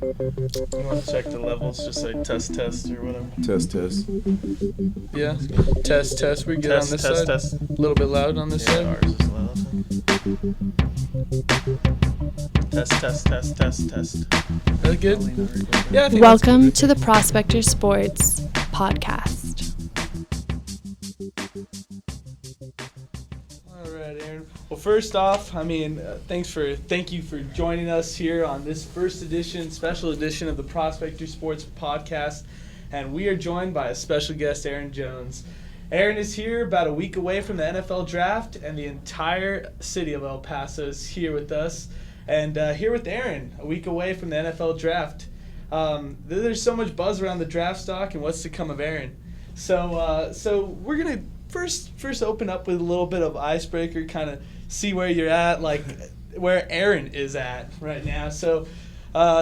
You want to check the levels? Just say test or whatever. Test. Yeah. Test. We good on this side. Test. A little bit loud on this side. Ours is loud. Test. That's good. Yeah. I think Welcome to the Prospector Sports Podcast. All right, Aaron. Well, first off, thank you for joining us here on this special edition of the Prospector Sports Podcast, and we are joined by a special guest, Aaron Jones. Aaron is here about a week away from the NFL draft, and the entire city of El Paso is here with us. And here with Aaron, a week away from the NFL draft. There's so much buzz around the draft stock and what's to come of Aaron. So we're gonna first open up with a little bit of icebreaker, kind of see where you're at, like where Aaron is at right now. So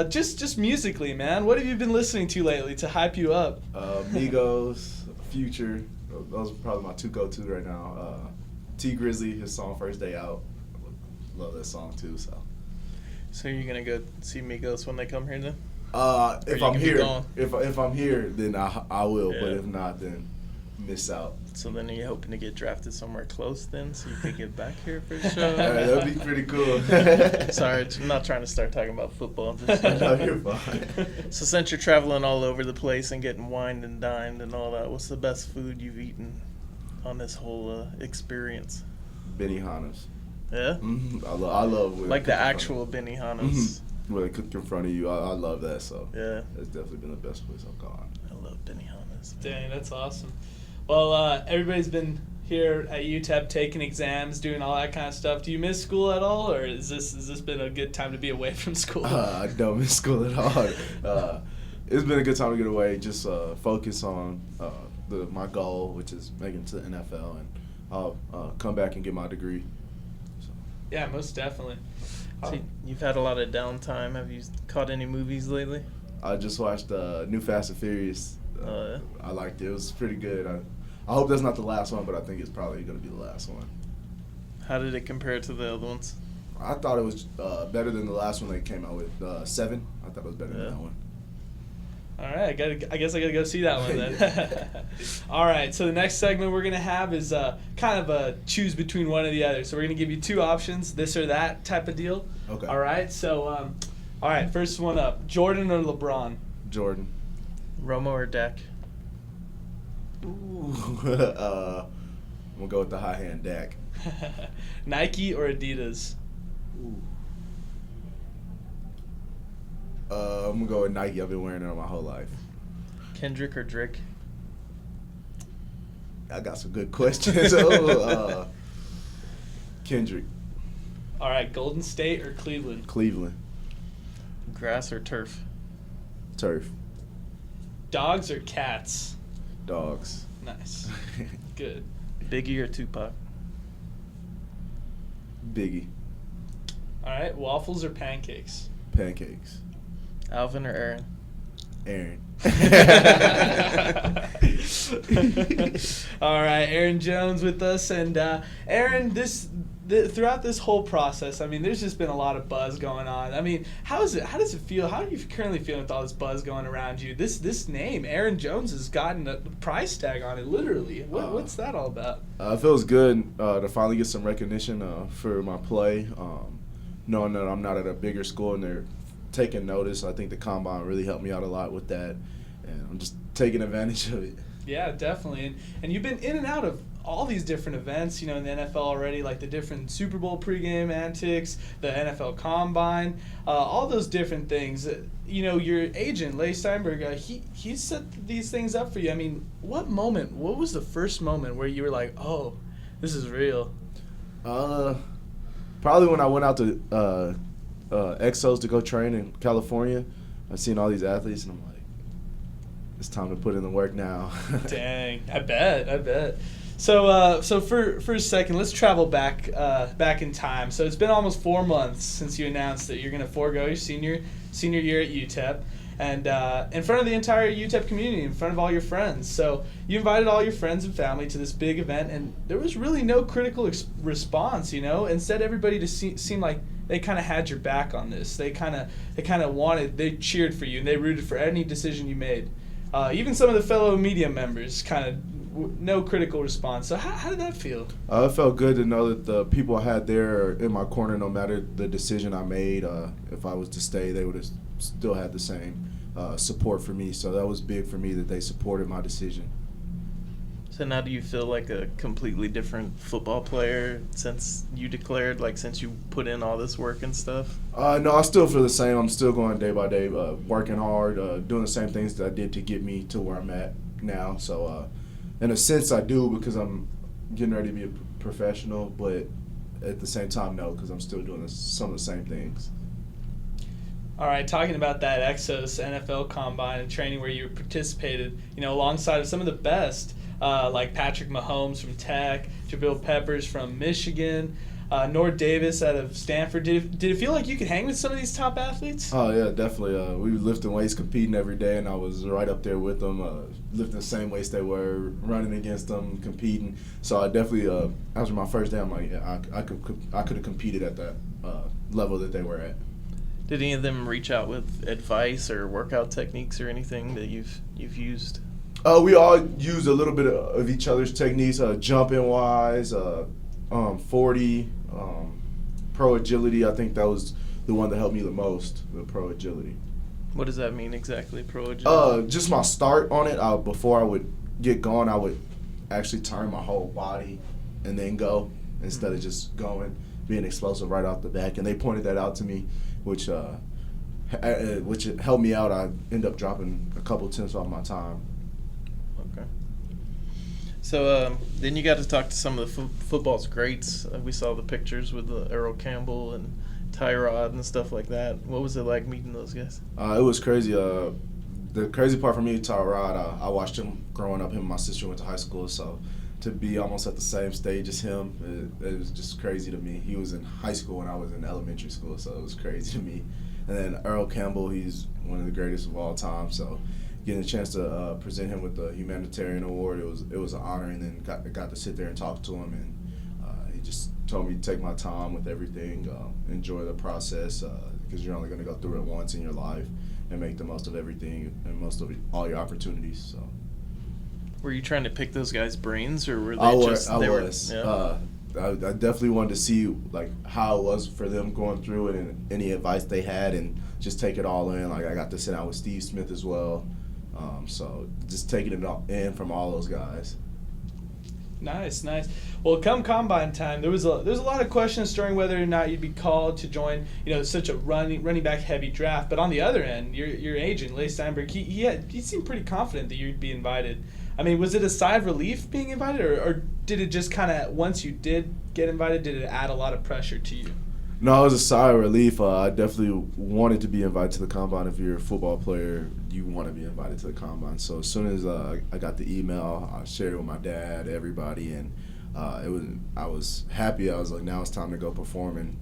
just musically, man, what have you been listening to lately to hype you up? Migos, Future. Those are probably my two go-to right now. T Grizzly, his song First Day Out. Love that song too. So you're gonna go see Migos when they come here then? If I'm here, then I will. Yeah. But if not, then miss out. So then are you hoping to get drafted somewhere close then, so you could get back here for a show? That'd be pretty cool. Sorry, I'm not trying to start talking about football. No, you're fine. So since you're traveling all over the place and getting wined and dined and all that, what's the best food you've eaten on this whole experience? Benihana's. Yeah? Mm-hmm. I love like the actual Benihana's. Mm-hmm. Where they cook in front of you. I love that. So yeah, it's definitely been the best place I've gone. I love Benihana's. Dang, that's awesome. Well, everybody's been here at UTEP taking exams, doing all that kind of stuff. Do you miss school at all, or has this been a good time to be away from school? I don't miss school at all. It's been a good time to get away. Just focus on my goal, which is making it to the NFL, and I'll come back and get my degree. So. Yeah, most definitely. So you've had a lot of downtime. Have you caught any movies lately? I just watched New Fast and Furious. I liked it. It was pretty good. I hope that's not the last one, but I think it's probably going to be the last one. How did it compare to the other ones? I thought it was better than the last one they came out with, 7. I thought it was better than that one. All right, I guess I got to go see that one then. All right, so the next segment we're going to have is kind of a choose between one or the other. So we're going to give you two options, this or that type of deal. Okay. All right, so, all right, first one up, Jordan or LeBron? Jordan. Romo or Dak? Ooh. I'm going to go with the high hand Dak. Nike or Adidas? Ooh. I'm going to go with Nike. I've been wearing it my whole life. Kendrick or Drake? I got some good questions. Kendrick. All right, Golden State or Cleveland? Cleveland. Grass or turf? Turf. Dogs or cats? Dogs. Nice. Good. Biggie or Tupac? Biggie. All right, waffles or pancakes? Pancakes. Alvin or Aaron? Aaron. All right, Aaron Jones with us. And Aaron, throughout this whole process, I mean, there's just been a lot of buzz going on. I mean, how does it feel? How are you currently feeling with all this buzz going around you? This name, Aaron Jones, has gotten a price tag on it, literally. What's that all about? It feels good to finally get some recognition for my play, knowing that I'm not at a bigger school and they're taking notice. I think the Combine really helped me out a lot with that, and I'm just taking advantage of it. Yeah, definitely. And you've been in and out of all these different events, in the NFL already, like the different Super Bowl pregame antics, the NFL Combine, all those different things. Your agent, Leigh Steinberg, he set these things up for you. I mean, what was the first moment where you were like, oh, this is real? Probably when I went out to Exos to go train in California. I've seen all these athletes, and I'm like, it's time to put in the work now. Dang, I bet. So for a second, let's travel back in time. So it's been almost 4 months since you announced that you're going to forego your senior year at UTEP, and in front of the entire UTEP community, in front of all your friends. So you invited all your friends and family to this big event, and there was really no critical response. Instead, everybody just seemed like they kind of had your back on this. They cheered for you and they rooted for any decision you made. Even some of the fellow media members kind of no critical response. So how did that feel? It felt good to know that the people I had there in my corner, no matter the decision I made, if I was to stay, they would have still had the same support for me. So that was big for me that they supported my decision. So now do you feel like a completely different football player since you declared, like since you put in all this work and stuff? No, I still feel the same. I'm still going day by day, working hard, doing the same things that I did to get me to where I'm at now. So in a sense I do, because I'm getting ready to be a professional, but at the same time, no, because I'm still doing some of the same things. All right, talking about that Exos NFL Combine and training where you participated, alongside of some of the best, like Patrick Mahomes from Tech, Jabril Peppers from Michigan, Nord Davis out of Stanford. Did it feel like you could hang with some of these top athletes? Oh, yeah, definitely. We were lifting weights, competing every day, and I was right up there with them, lifting the same weights they were, running against them, competing. So I definitely, after my first day, I'm like, yeah, I could have competed at that level that they were at. Did any of them reach out with advice or workout techniques or anything that you've used? We all used a little bit of each other's techniques, jumping wise, 40, pro agility. I think that was the one that helped me the most, the pro agility. What does that mean exactly, pro agility? Just my start on it. Before I would get going, I would actually turn my whole body and then go instead of just going, being explosive right off the back. And they pointed that out to me, which helped me out. I ended up dropping a couple tenths off my time. Okay. So then you got to talk to some of the football's greats. We saw the pictures with Earl Campbell and Tyrod and stuff like that. What was it like meeting those guys? It was crazy. The crazy part for me, Tyrod, I watched him growing up. Him and my sister went to high school, so to be almost at the same stage as him, it was just crazy to me. He was in high school when I was in elementary school, so it was crazy to me. And then Earl Campbell, he's one of the greatest of all time, so getting a chance to present him with the humanitarian award, it was an honor, and then got to sit there and talk to him, and he just told me to take my time with everything, enjoy the process, because you're only going to go through it once in your life, and make the most of everything and most of all your opportunities. So. Were you trying to pick those guys' brains, or were they I just? was. Yeah. I definitely wanted to see like how it was for them going through it and any advice they had, and just take it all in. Like I got to sit down with Steve Smith as well, so just taking it all in from all those guys. Nice. Well, come Combine time, there was a lot of questions during whether or not you'd be called to join, such a running back heavy draft. But on the other end, your agent, Leigh Steinberg, he seemed pretty confident that you'd be invited. I mean, was it a sigh of relief being invited, or did it just kind of, once you did get invited, did it add a lot of pressure to you? No, it was a sigh of relief. I definitely wanted to be invited to the Combine. If you're a football player, you want to be invited to the Combine. So as soon as I got the email, I shared it with my dad, everybody, and I was happy. I was like, now it's time to go perform and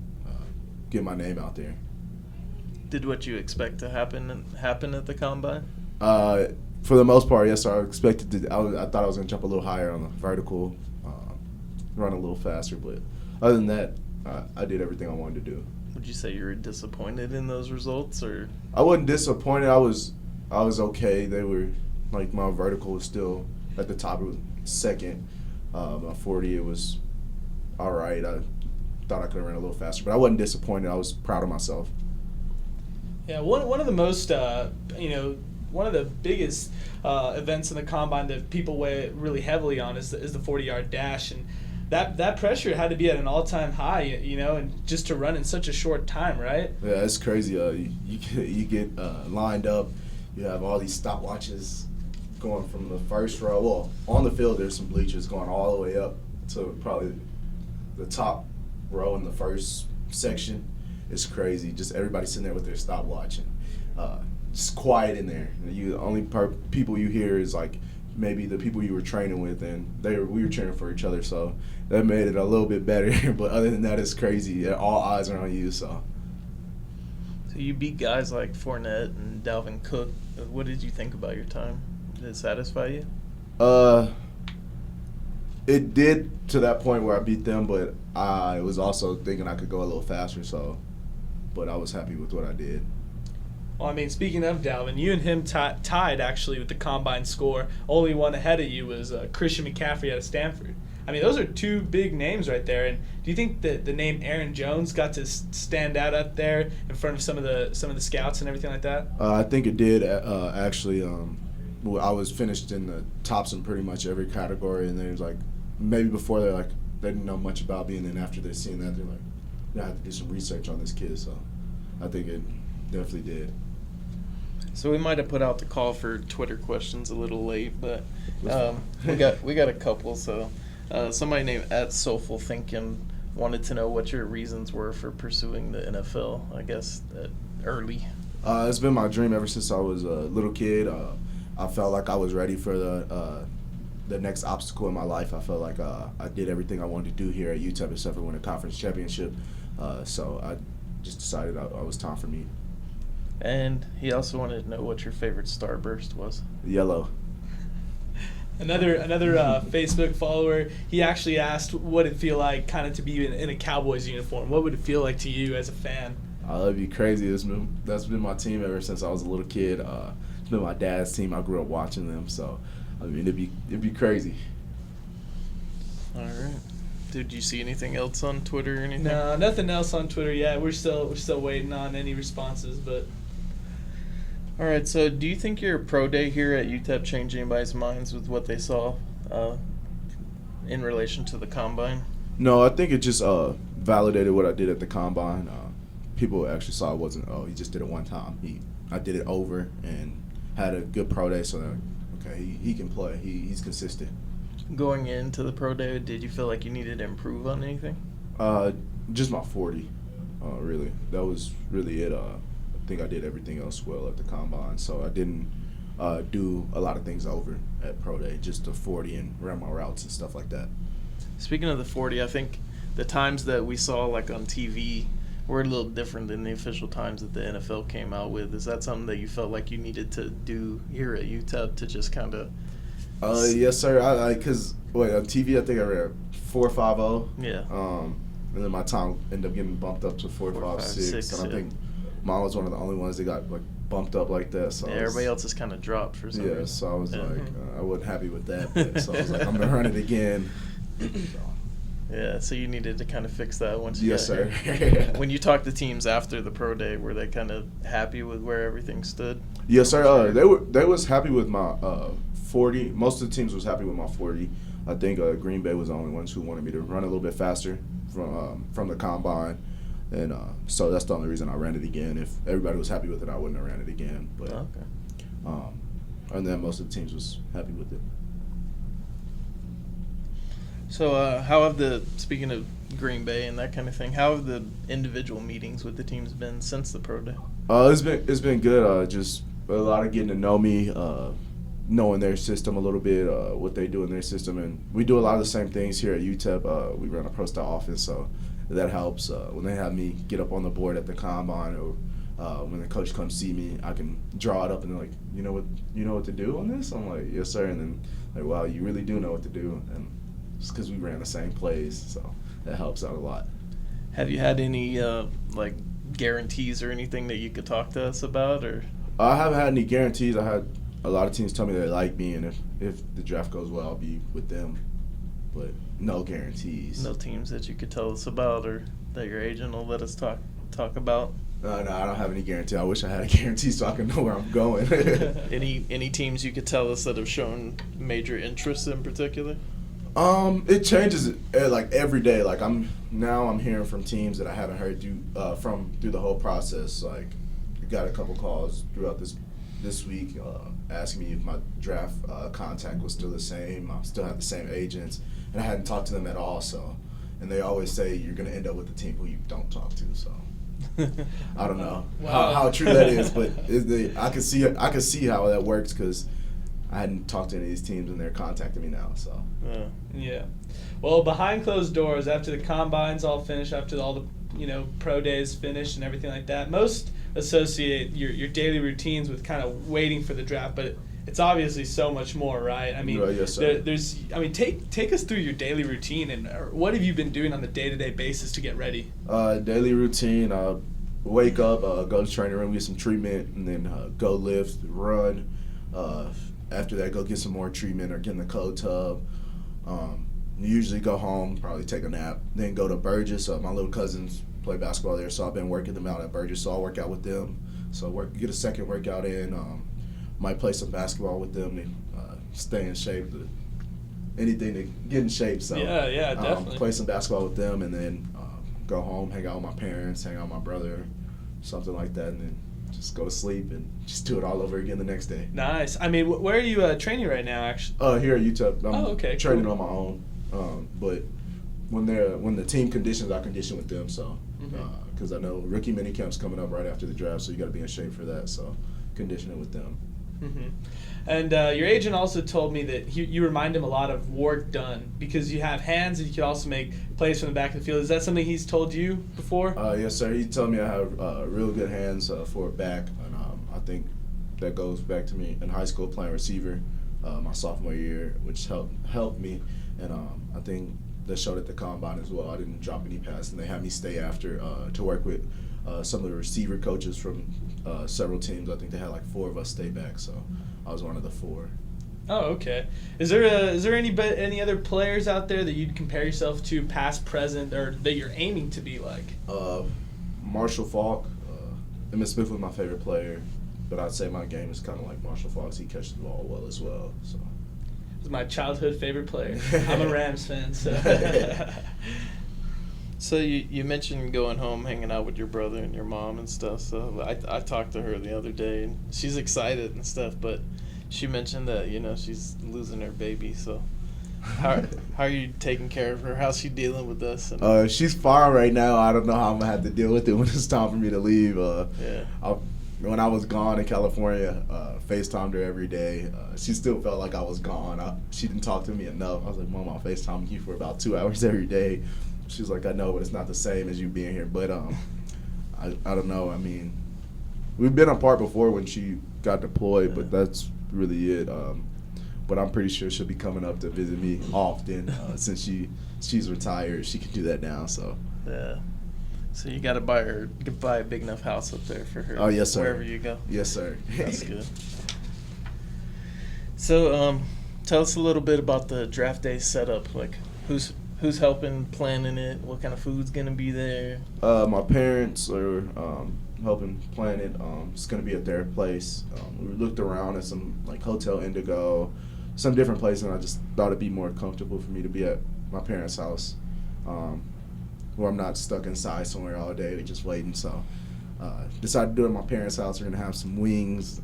get my name out there. Did what you expect to happen at the Combine? For the most part, yes, sir. I expected to. I thought I was going to jump a little higher on the vertical, run a little faster, but other than that, I did everything I wanted to do. Would you say you were disappointed in those results, or? I wasn't disappointed. I was okay. They were like, my vertical was still at the top. It was second. My 40, it was all right. I thought I could have ran a little faster, but I wasn't disappointed. I was proud of myself. Yeah, one of the most one of the biggest events in the Combine that people weigh really heavily on is the 40-yard dash, and that pressure had to be at an all-time high, and just to run in such a short time, right? Yeah, it's crazy. You get lined up. You have all these stopwatches going from the first row. Well, on the field, there's some bleachers going all the way up to probably the top row in the first section. It's crazy. Just everybody sitting there with their stopwatch, and just quiet in there. The only people you hear is like maybe the people you were training with, and we were cheering for each other, so that made it a little bit better. But other than that, it's crazy. All eyes are on you. So you beat guys like Fournette and Dalvin Cook. What did you think about your time? Did it satisfy you? It did to that point where I beat them, but I was also thinking I could go a little faster. So but I was happy with what I did. Well, I mean, speaking of Dalvin, you and him tied actually with the combine score. Only one ahead of you was Christian McCaffrey out of Stanford. I mean, those are two big names right there. And do you think that the name Aaron Jones got to stand out there in front of some of the scouts and everything like that? I think it did actually. I was finished in the tops in pretty much every category, and then it was like maybe before they didn't know much about me, and then after they're seeing that, they're like, I have to do some research on this kid. So I think it definitely did. So we might have put out the call for Twitter questions a little late, but we got a couple. So somebody named @SoulfulThinking wanted to know what your reasons were for pursuing the NFL. I guess early. It's been my dream ever since I was a little kid. I felt like I was ready for the next obstacle in my life. I felt like I did everything I wanted to do here at UTEP except for win a conference championship. So I just decided it was time for me. And he also wanted to know what your favorite starburst was. Yellow. Another Facebook follower, he actually asked what it'd feel like kind of to be in a Cowboys uniform. What would it feel like to you as a fan? That'd be crazy. That's been my team ever since I was a little kid. It's been my dad's team. I grew up watching them, so I mean it'd be crazy. All right. Did you see anything else on Twitter or anything? No, nothing else on Twitter yet. We're still waiting on any responses, but. All right, so do you think your pro day here at UTEP changed anybody's minds with what they saw in relation to the combine? No, I think it just validated what I did at the combine. People actually saw it wasn't, he just did it one time. I did it over and had a good pro day, so okay, he can play. He's consistent. Going into the pro day, did you feel like you needed to improve on anything? Just my 40, really. That was really it. I think I did everything else well at the combine, so I didn't do a lot of things over at pro day, just the 40 and ran my routes and stuff like that. Speaking of the 40, I think the times that we saw like on TV were a little different than the official times that the NFL came out with. Is that something that you felt like you needed to do here at UTEP to just kind of? Yes, sir. Because on TV I think I ran 4.50. Yeah. And then my time ended up getting bumped up to 4.56, and I think mine was one of the only ones that got bumped up like that. So everybody else has kind of dropped for some reason. Yeah, so I was I wasn't happy with that. But, so I was like, I'm gonna run it again. Yeah, so you needed to kind of fix that once you yes, got sir. here. When you talked to teams after the pro day, were they kind of happy with where everything stood? Yes, sir. They was happy with my 40. Most of the teams was happy with my 40. I think Green Bay was the only ones who wanted me to run a little bit faster from the combine, and so that's the only reason I ran it again. If everybody was happy with it, I wouldn't have ran it again. But and then most of the teams was happy with it. So how have speaking of Green Bay and that kind of thing, how have the individual meetings with the teams been since the pro day? It's been good. Just a lot of getting to know me, knowing their system a little bit, what they do in their system, and we do a lot of the same things here at UTEP. We run a pro style offense, so that helps. When they have me get up on the board at the combine, or when the coach comes see me, I can draw it up and they're like, you know what to do on this? I'm like, yes, sir. And then like, wow, you really do know what to do, and just because we ran the same plays, so that helps out a lot. Have you had any guarantees or anything that you could talk to us about, or? I haven't had any guarantees. I had a lot of teams tell me they like me, and if the draft goes well, I'll be with them. But no guarantees. No teams that you could tell us about, or that your agent will let us talk about? No, I don't have any guarantee. I wish I had a guarantee so I could know where I'm going. Any teams you could tell us that have shown major interest in particular? It changes like every day. Like I'm hearing from teams that I haven't heard through the whole process. Like I got a couple calls throughout this week asking me if my draft contact was still the same. I still have the same agents, and I hadn't talked to them at all. So, and they always say you're going to end up with a team who you don't talk to. So, I don't know how true that is, but I can see how that works because I hadn't talked to any of these teams, and they're contacting me now. So, yeah. Well, behind closed doors, after the combines all finished, after all the pro days finished and everything like that, most associate your daily routines with kind of waiting for the draft, but it's obviously so much more, right? I mean, yes, sir. Take us through your daily routine and what have you been doing on the day-to-day basis to get ready? Daily routine, wake up, go to training room, get some treatment, and then go lift, run. After that, go get some more treatment or get in the cold tub. Usually go home, probably take a nap, then go to Burgess. My little cousins play basketball there, so I've been working them out at Burgess, so I'll work out with them. So get a second workout in. Might play some basketball with them and stay in shape. Anything to get in shape. So yeah, definitely. Play some basketball with them, and then go home, hang out with my parents, hang out with my brother, something like that, and then just go to sleep and just do it all over again the next day. Nice. I mean, where are you training right now, actually? Here at UTEP. I'm training cool. on my own. But when the team conditions, I condition with them. So because I know rookie mini camp's coming up right after the draft, so you got to be in shape for that. So conditioning with them. Mm-hmm. And your agent also told me that you remind him a lot of Ward Dunn because you have hands and you can also make plays from the back of the field. Is that something he's told you before? Yes, sir. He told me I have real good hands for a back, and I think that goes back to me in high school playing receiver my sophomore year, which helped me, and I think that showed at the combine as well. I didn't drop any passes, and they had me stay after to work with some of the receiver coaches from several teams. I think they had like 4 of us stay back, so I was one of the 4. Oh, okay. Is there any other players out there that you'd compare yourself to, past, present, or that you're aiming to be like? Marshall Faulk. Emmett Smith was my favorite player, but I'd say my game is kind of like Marshall Faulk's. He catches the ball well as well. So. He's my childhood favorite player. I'm a Rams fan, so. So you mentioned going home, hanging out with your brother and your mom and stuff. So I talked to her the other day, and she's excited and stuff. But she mentioned that she's losing her baby. So how are you taking care of her? How's she dealing with this? And she's fine right now. I don't know how I'm gonna have to deal with it when it's time for me to leave. When I was gone in California, FaceTimed her every day. She still felt like I was gone. She didn't talk to me enough. I was like, Mom, I'll FaceTime you for about 2 hours every day. She was like, I know, but it's not the same as you being here. But I don't know. I mean, we've been apart before when she got deployed, but that's really it. But I'm pretty sure she'll be coming up to visit me often since she's retired. She can do that now. So yeah. So you got to buy a big enough house up there for her. Oh yes, sir. Wherever you go. Yes, sir. That's good. So tell us a little bit about the draft day setup. Like who's helping planning it? What kind of food's gonna be there? My parents are helping plan it. It's gonna be at their place. We looked around at some like Hotel Indigo, some different places, and I just thought it'd be more comfortable for me to be at my parents' house, where I'm not stuck inside somewhere all day just waiting. So decided to do it at my parents' house. We're gonna have some wings.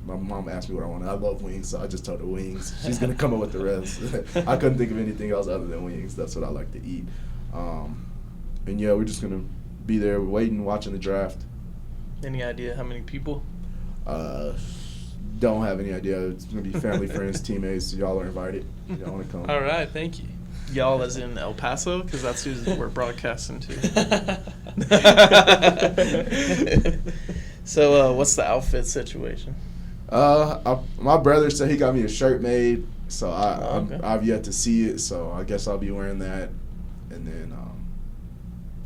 My mom asked me what I wanted. I love wings, so I just told her wings. She's going to come up with the rest. I couldn't think of anything else other than wings. That's what I like to eat. And, yeah, we're just going to be there waiting, watching the draft. Any idea how many people? Don't have any idea. It's going to be family, friends, teammates. So y'all are invited. Y'all want to come. All right, thank you. Y'all as in El Paso? Because that's who we're broadcasting to. So what's the outfit situation? My brother said he got me a shirt made, so Okay. I've yet to see it, so I guess I'll be wearing that, and then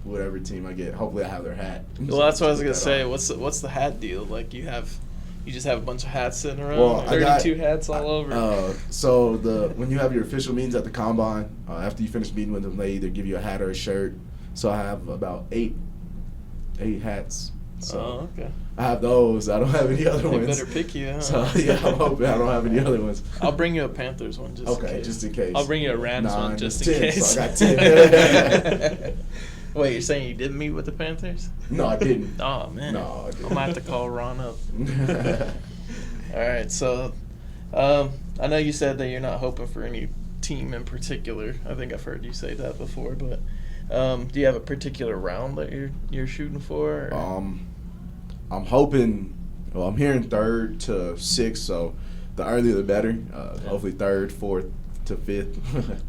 whatever team I get, hopefully I have their hat. Well, that's what I was gonna say. What's the hat deal? Like you just have a bunch of hats sitting around. Well, 32 hats all over. So when you have your official meetings at the combine, after you finish meeting with them, they either give you a hat or a shirt. So I have about eight hats. So okay. I have those. I don't have any other They ones. better pick you, huh? So yeah, I'm hoping I don't have any other ones. I'll bring you a Panthers one just in case. Just in case. I'll bring you a Rams one just in 10, case. So I got 10. Wait, you're saying you didn't meet with the Panthers? No, I didn't. Oh man. No, I didn't. I'm gonna have to call Ron up. All right, so I know you said that you're not hoping for any team in particular. I think I've heard you say that before, but do you have a particular round that you're shooting for? Or? I'm hoping. Well, I'm hearing 3rd to 6th, so the earlier the better. Hopefully 3rd, 4th to 5th.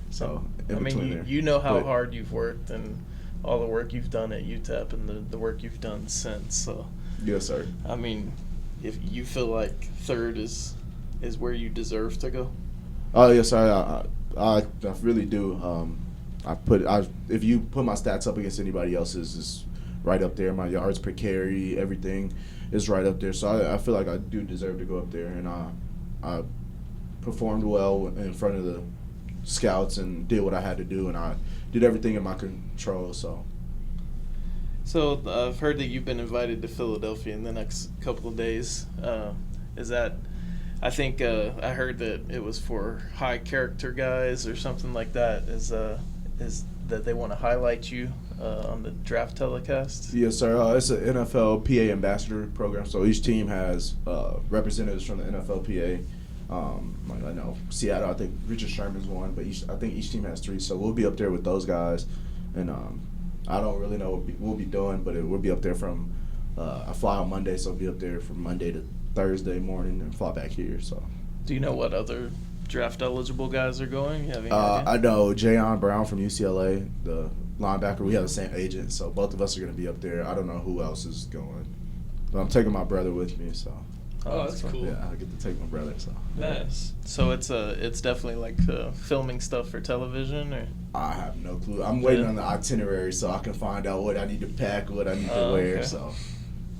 So in between there. You know how hard you've worked and all the work you've done at UTEP and the work you've done since. So yes, sir. I mean, if you feel like 3rd is where you deserve to go. Oh yes, sir. I really do. If you put my stats up against anybody else's, it's right up there. My yards per carry, everything is right up there. So I feel like I do deserve to go up there, and I performed well in front of the scouts and did what I had to do, and I did everything in my control. So I've heard that you've been invited to Philadelphia in the next couple of days. Is that? I think I heard that it was for high character guys or something like that. Is that they want to highlight you on the draft telecast? Yes, sir. It's an NFLPA ambassador program, so each team has representatives from the NFLPA. Like I know Seattle, I think Richard Sherman's one, but I think each team has 3. So we'll be up there with those guys, and I don't really know what we'll be doing, but we'll be up there from. I fly on Monday, so I'll be up there from Monday to Thursday morning and fly back here. So. Do you know what other draft eligible guys are going? You have any I idea? know Jayon Brown from UCLA, the linebacker. We have the same agent, so both of us are going to be up there. I don't know who else is going, but I'm taking my brother with me. So. Oh, that's cool. Yeah, I get to take my brother. So. Nice. So it's definitely like filming stuff for television, or? I have no clue. I'm waiting on the itinerary so I can find out what I need to pack, what I need to wear. Okay. So.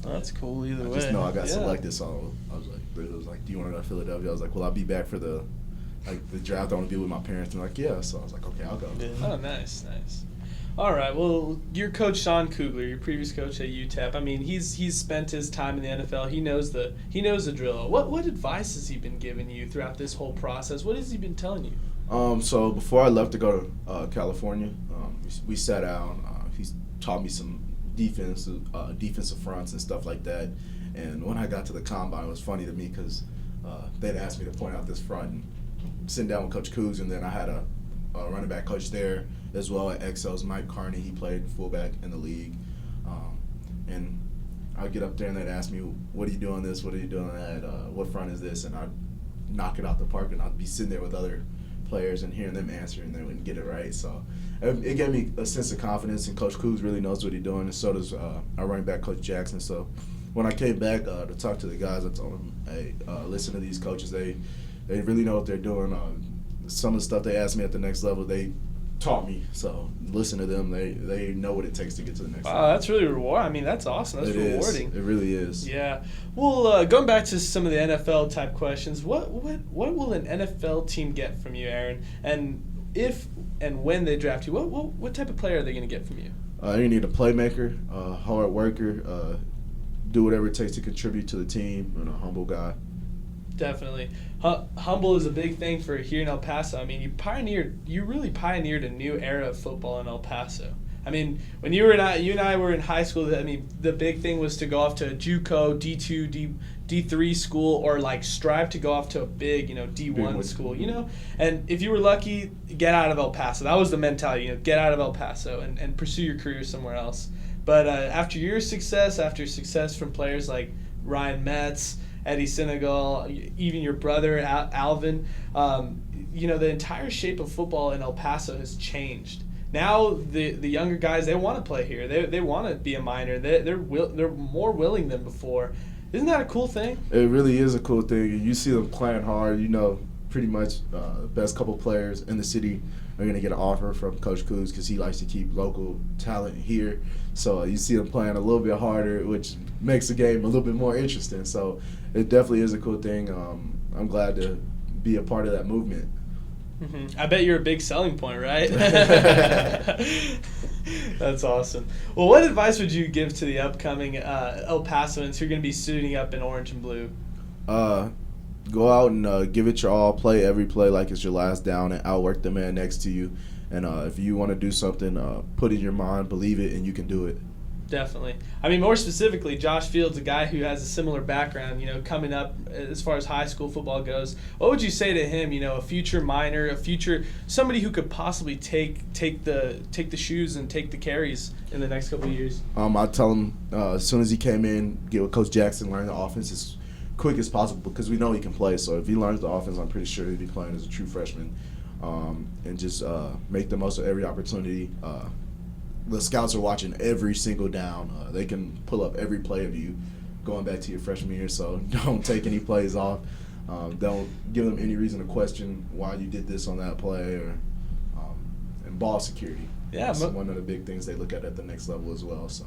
That's cool either way. I just know I got selected, so I was like, it was like, do you want to go to Philadelphia? I was like, well, I'll be back for the draft. I want to be with my parents. And like, yeah. So I was like, okay, I'll go. Yeah. Oh, nice. All right. Well, your coach Sean Kugler, your previous coach at UTEP. I mean, he's spent his time in the NFL. He knows the drill. What advice has he been giving you throughout this whole process? What has he been telling you? So before I left to go to California, we sat down. He's taught me some defensive fronts and stuff like that. And when I got to the combine, it was funny to me because they'd asked me to point out this front and sit down with Coach Kuz, and then I had a running back coach there as well at XL's, Mike Carney. He played fullback in the league. And I'd get up there and they'd ask me, what are you doing this? What are you doing that? What front is this? And I'd knock it out the park, and I'd be sitting there with other players and hearing them answer, and they wouldn't get it right. So it gave me a sense of confidence, and Coach Kuz really knows what he's doing, and so does our running back, Coach Jackson. So when I came back to talk to the guys, I told them, hey, listen to these coaches. They really know what they're doing. Some of the stuff they asked me at the next level, they taught me. So listen to them. They know what it takes to get to the next level. That's really rewarding. I mean, that's awesome. That's rewarding. It really is. Yeah. Well, going back to some of the NFL type questions, what will an NFL team get from you, Aaron? And if and when they draft you, what type of player are they going to get from you? You need a playmaker, a hard worker, do whatever it takes to contribute to the team, and a humble guy. Definitely. Humble is a big thing for here in El Paso. I mean, you really pioneered a new era of football in El Paso. I mean, when you and I were in high school, I mean, the big thing was to go off to a JUCO, D2, D3 school, or like strive to go off to a big, D1 school, And if you were lucky, get out of El Paso. That was the mentality, get out of El Paso and pursue your career somewhere else. But after your success, from players like Ryan Metz, Eddie Senegal, even your brother Alvin, the entire shape of football in El Paso has changed. Now the younger guys, they want to play here. They want to be a minor. They're more willing than before. Isn't that a cool thing? It really is a cool thing. You see them playing hard. Pretty much the best couple players in the city are going to get an offer from Coach Kuz because he likes to keep local talent here. So you see them playing a little bit harder, which makes the game a little bit more interesting. So it definitely is a cool thing. I'm glad to be a part of that movement. Mm-hmm. I bet you're a big selling point, right? That's awesome. Well, what advice would you give to the upcoming El Pasoans who are going to be suiting up in orange and blue? Go out and give it your all. Play every play like it's your last down, and outwork the man next to you. And if you want to do something, put it in your mind, believe it, and you can do it. Definitely. I mean, more specifically, Josh Fields, a guy who has a similar background, coming up as far as high school football goes. What would you say to him, a future minor, somebody who could possibly take the shoes and take the carries in the next couple of years? I tell him as soon as he came in, get with Coach Jackson, learn the offense as quick as possible because we know he can play. So if he learns the offense, I'm pretty sure he'll be playing as a true freshman. And just make the most of every opportunity. The scouts are watching every single down. They can pull up every play of you going back to your freshman year, so don't take any plays off. Don't give them any reason to question why you did this on that play, and ball security. Yeah, that's one of the big things they look at the next level as well. So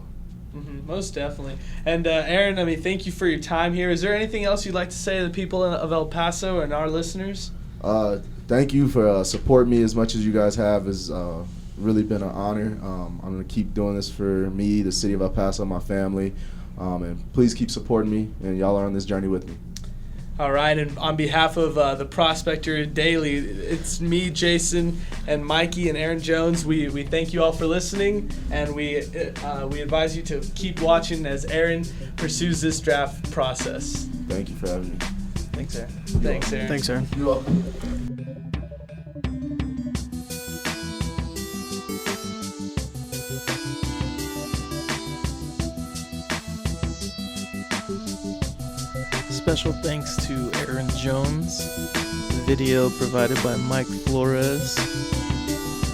Most definitely. And Aaron, I mean, thank you for your time here. Is there anything else you'd like to say to the people of El Paso and our listeners? Thank you for supporting me as much as you guys have. It's really been an honor. I'm going to keep doing this for me, the city of El Paso, my family. And please keep supporting me, and y'all are on this journey with me. All right, and on behalf of the Prospector Daily, it's me, Jason, and Mikey, and Aaron Jones. We thank you all for listening, and we advise you to keep watching as Aaron pursues this draft process. Thank you for having me. Thanks, Aaron. Thanks, Aaron. Thanks, Aaron. You're welcome. Special thanks to Aaron Jones. Video provided by Mike Flores.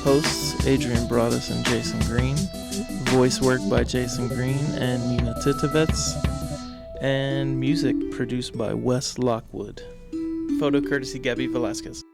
Hosts Adrian Broaddus and Jason Green. Voice work by Jason Green and Nina Titovets. And music produced by Wes Lockwood. Photo courtesy Gabby Velasquez.